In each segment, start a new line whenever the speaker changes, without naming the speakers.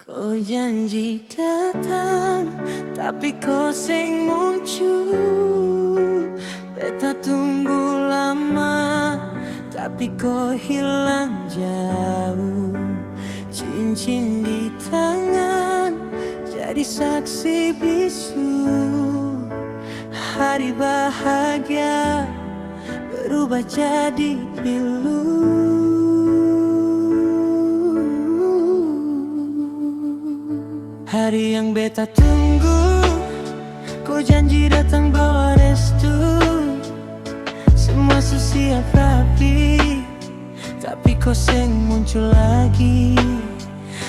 Kau janji datang, tapi kau sing muncul. Beta tunggu lama, tapi kau hilang jauh. Cincin di tangan, jadi saksi bisu. Hari bahagia berubah jadi pilu. Hari yang beta tunggu, kau janji datang bawa restu. Semua siap rapi, tapi kau seng muncul lagi.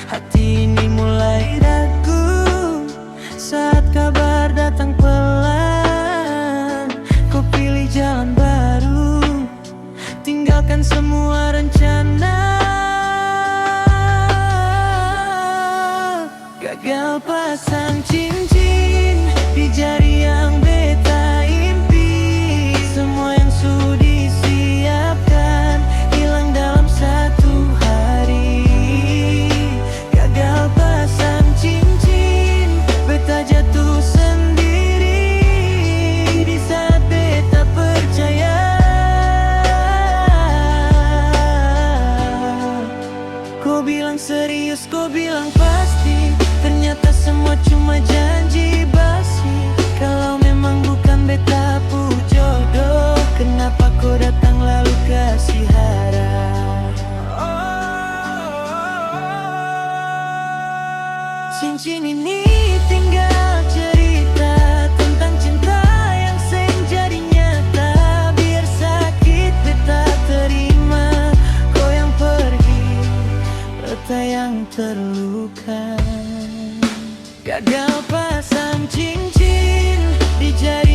Hati ini mulai ragu saat kabar datang pelan. Kau pilih jalan baru, tinggalkan semua rencana. Gagal pasang cincin di jari yang beta impi. Semua yang sudah disiapkan hilang dalam satu hari. Gagal pasang cincin, beta jatuh sendiri di saat beta percaya. Kau bilang serius, kau bilang pasti, ternyata semua cuma janji basi. Kalau memang bukan beta pu jodoh, kenapa kau datang lalu kasih harap? Cincin ini tinggal cerita tentang cinta yang seng jadi nyata. Biar sakit beta terima, kau yang pergi, beta yang terluka. Gagal pasang cincin di jari